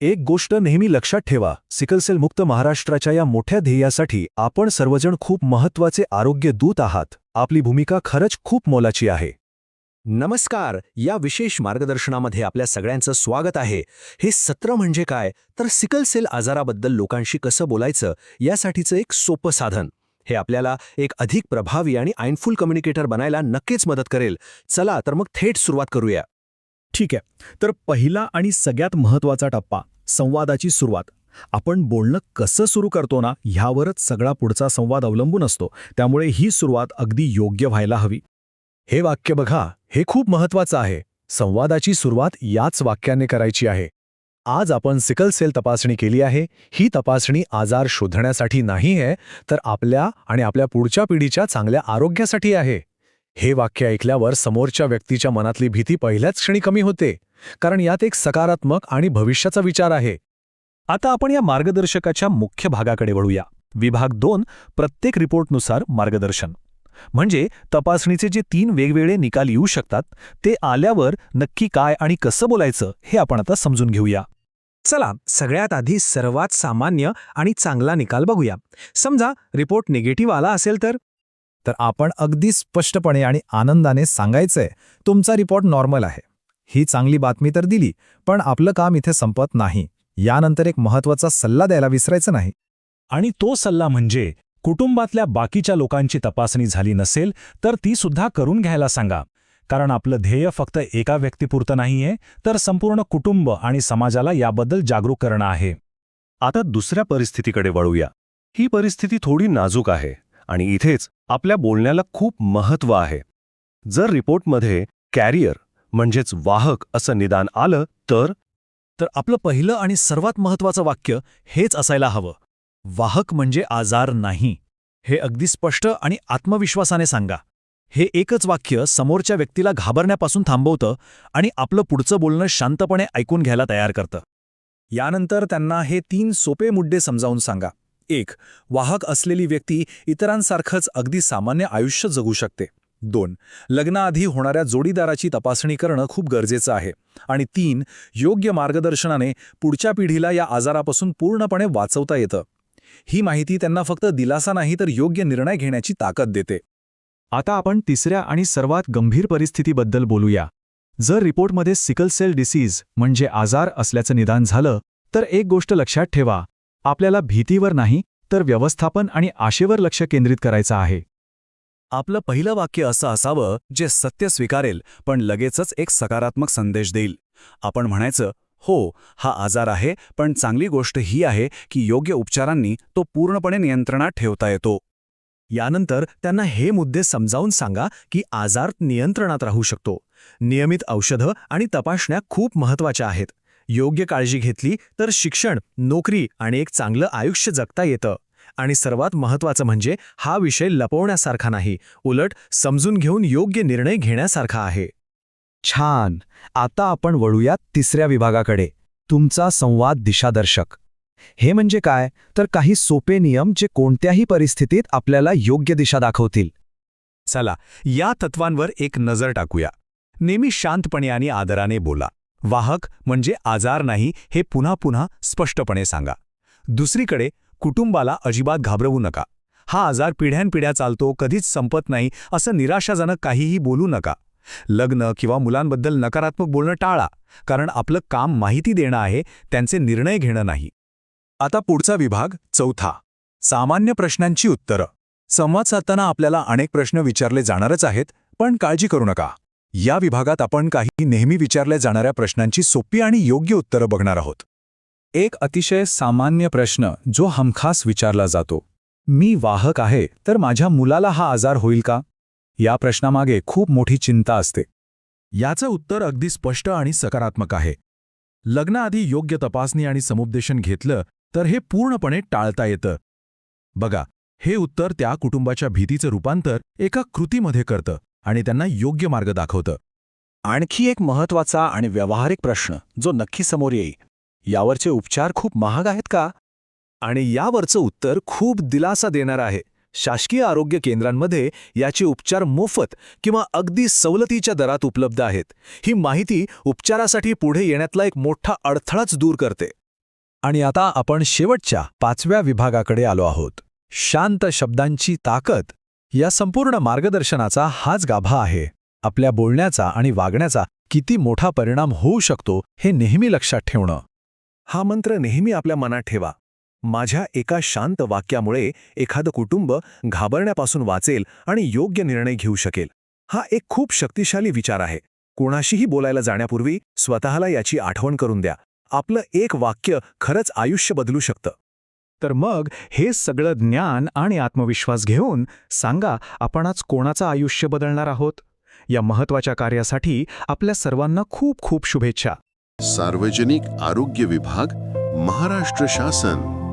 एक गोष्ट नेहमी लक्षात ठेवा, सिकलसेल मुक्त महाराष्ट्राच्या या मोठ्या ध्येयासाठी आपण सर्वजण खूप महत्त्वाचे आरोग्य दूत आहात. आपली भूमिका खरंच खूप मोलाची आहे. नमस्कार. या विशेष मार्गदर्शनामध्ये आपल्या सगळ्यांचं स्वागत आहे. हे सत्र म्हणजे काय, तर सिकल सेल आजाराबद्दल लोकांशी कसं बोलायचं यासाठीचं एक सोपं साधन. हे आपल्याला एक अधिक प्रभावी आणि आइनफुल कम्युनिकेटर बनायला नक्कीच मदत करेल. चला तर मग थेट सुरुवात करूया. ठीक आहे. तर पहिला आणि सगळ्यात महत्त्वाचा टप्पा, संवादाची सुरुवात. आपण बोलणं कसं सुरू करतो ना, ह्यावरच सगळा पुढचा संवाद अवलंबून असतो. त्यामुळे ही सुरुवात अगदी योग्य व्हायला हवी. हे वाक्य बघा, हे खूप महत्त्वाचं आहे. संवादाची सुरुवात याच वाक्याने करायची आहे. आज आपण सिकल सेल तपासणी केली आहे. ही तपासणी आजार शोधण्यासाठी नाही आहे, तर आपल्या आणि आपल्या पुढच्या पिढीच्या चांगल्या आरोग्यासाठी आहे. हे वाक्य ऐकल्यावर समोरच्या व्यक्तीच्या मनातली भीती पहिल्याच क्षणी कमी होते, कारण यात एक सकारात्मक आणि भविष्याचा विचार आहे. आता आपण या मार्गदर्शकाच्या मुख्य भागाकडे वळूया. विभाग 2, प्रत्येक रिपोर्टनुसार मार्गदर्शन. म्हणजे तपासणीचे जे 3 वेगवेगळे निकाल येऊ शकतात, ते आल्यावर नक्की काय आणि कसं बोलायचं हे आपण आता समजून घेऊया. चला, सगळ्यात आधी सर्वात सामान्य आणि चांगला निकाल बघूया. समजा रिपोर्ट निगेटिव्ह आला असेल तर आपण अगदी स्पष्टपणे आणि आनंदाने सांगायचंय, तुमचा रिपोर्ट नॉर्मल आहे. ही चांगली बातमी तर दिली, पण आपलं काम इथे संपत नाही. यानंतर एक महत्त्वाचा सल्ला द्यायला विसरायचं नाही. आणि तो सल्ला म्हणजे कुटुंबातल्या बाकीच्या लोकांची तपासणी झाली नसेल तर ती सुद्धा करून घ्यायला सांगा. कारण आपलं ध्येय फक्त एका व्यक्तीपुरतं नाहीये, तर संपूर्ण कुटुंब आणि समाजाला याबद्दल जागरूक करणं आहे. आता दुसऱ्या परिस्थितीकडे वळूया. ही परिस्थिती थोडी नाजूक आहे आणि इथेच आपल्या बोलण्याला खूप महत्त्व आहे. जर रिपोर्टमध्ये कॅरियर म्हणजेच वाहक असं निदान आलं तर आपलं पहिलं आणि सर्वात महत्त्वाचं वाक्य हेच असायला हवं. वाहक म्हणजे आजार नाही. हे अगदी स्पष्ट आणि आत्मविश्वासाने सांगा. हे एकच वाक्य समोरच्या व्यक्तीला घाबरण्यापासून थांबवतं आणि आपलं पुढचं बोलणं शांतपणे ऐकून घ्यायला तयार करतं. यानंतर त्यांना हे 3 सोपे मुद्दे समजावून सांगा. 1. वाहक असलेली व्यक्ती इतरांसारखंच अगदी सामान्य आयुष्य जगू शकते. 2. लग्नाआधी होणाऱ्या जोडीदाराची तपासणी करणं खूप गरजेचं आहे. आणि 3. योग्य मार्गदर्शनाने पुढच्या पिढीला या आजारापासून पूर्णपणे वाचवता येतं. ही माहिती त्यांना फक्त दिलासा नाही तर योग्य निर्णय घेण्याची ताकद देते. आता आपण तिसऱ्या आणि सर्वात गंभीर परिस्थितीबद्दल बोलूया. जर रिपोर्टमध्ये सिकल सेल डिसीज म्हणजे आजार असल्याचं निदान झालं, तर एक गोष्ट लक्षात ठेवा, आपल्याला भीतीवर नाही तर व्यवस्थापन आणि आशेवर लक्ष केंद्रित करायचं आहे. आपलं पहिलं वाक्य असं असावं जे सत्य स्वीकारेल पण लगेचच एक सकारात्मक संदेश देईल. आपण म्हणायचं, हो, हा आजार आहे, पण चांगली गोष्ट ही आहे की योग्य उपचारांनी तो पूर्णपणे नियंत्रणात ठेवता येतो. यानंतर त्यांना हे मुद्दे समजावून सांगा की आजार नियंत्रणात राहू शकतो. नियमित औषधं आणि तपासण्या खूप महत्त्वाच्या आहेत. योग्य काळजी घेतली तर शिक्षण, नोकरी आणि एक चांगलं आयुष्य जगता येतं. आणि सर्वात महत्त्वाचं म्हणजे हा विषय लपवण्यासारखा नाही, उलट समजून घेऊन योग्य निर्णय घेण्यासारखा आहे. छान. आता आपण वळूया तिसऱ्या विभागाकडे, तुमचा संवाद दिशादर्शक. हे म्हणजे काय, तर काही सोपे नियम जे कोणत्याही परिस्थितीत आपल्याला योग्य दिशा दाखवतील. चला, या तत्वांवर एक नजर टाकूया. नेहमी शांतपणे आणि आदराने बोला. वाहक म्हणजे आजार नाही हे पुन्हा पुन्हा स्पष्टपणे सांगा. दुसरीकडे कुटुंबाला अजिबात घाबरवू नका. हा आजार पिढ्यानपिढ्या चालतो, कधीच संपत नाही असं निराशाजनक काहीही बोलू नका. लग्न किंवा मुलांबद्दल नकारात्मक बोलणं टाळा, कारण आपलं काम माहिती देणं आहे, त्यांचे निर्णय घेणं नाही. आता पुढचा विभाग, चौथा, सामान्य प्रश्नांची उत्तरं. संवाद साधताना आपल्याला अनेक प्रश्न विचारले जाणारच आहेत, पण काळजी करू नका. या विभागात आपण काही नेहमी विचारल्या जाणाऱ्या प्रश्नांची सोपी आणि योग्य उत्तरं बघणार आहोत. एक अतिशय सामान्य प्रश्न जो हमखास विचारला जातो, मी वाहक आहे तर माझ्या मुलाला हा आजार होईल का? या प्रश्नामागे खूप मोठी चिंता असते. याचं उत्तर अगदी स्पष्ट आणि सकारात्मक आहे. लग्नाआधी योग्य तपासणी आणि समुपदेशन घेतलं तर हे पूर्णपणे टाळता येतं. बघा, हे उत्तर त्या कुटुंबाच्या भीतीचं रूपांतर एका कृतीमध्ये करतं आणि त्यांना योग्य मार्ग दाखवतं. आणखी एक महत्त्वाचा आणि व्यावहारिक प्रश्न जो नक्की समोर येईल, यावरचे उपचार खूप महाग आहेत का? आणि यावरचं उत्तर खूप दिलासा देणारं आहे. शासकीय आरोग्य केंद्रांमध्ये याचे उपचार मोफत किंवा अगदी सवलतीच्या दरात उपलब्ध आहेत. ही माहिती उपचारासाठी पुढे येण्यातला एक मोठा अडथळाच दूर करते. आणि आता आपण शेवटच्या 5व्या विभागाकडे आलो आहोत. शांत शब्दांची ताकद. या संपूर्ण मार्गदर्शनाचा हाच गाभा आहे. आपल्या बोलण्याचा आणि वागण्याचा किती मोठा परिणाम होऊ शकतो हे नेहमी लक्षात ठेवणं. हा मंत्र नेहमी आपल्या मनात ठेवा. माझ्या एका शांत वाक्यामुळे एखादं कुटुंब घाबरण्यापासून वाचेल आणि योग्य निर्णय घेऊ शकेल. हा एक खूप शक्तिशाली विचार आहे. कोणाशीही बोलायला जाण्यापूर्वी स्वतःला याची आठवण करून द्या. आपलं एक वाक्य खरंच आयुष्य बदलू शकतं. तर मग हे सगळं ज्ञान आणि आत्मविश्वास घेऊन सांगा, आपण आज कोणाचं आयुष्य बदलणार आहोत? या महत्त्वाच्या कार्यासाठी आपल्या सर्वांना खूप खूप शुभेच्छा. सार्वजनिक आरोग्य विभाग, महाराष्ट्र शासन.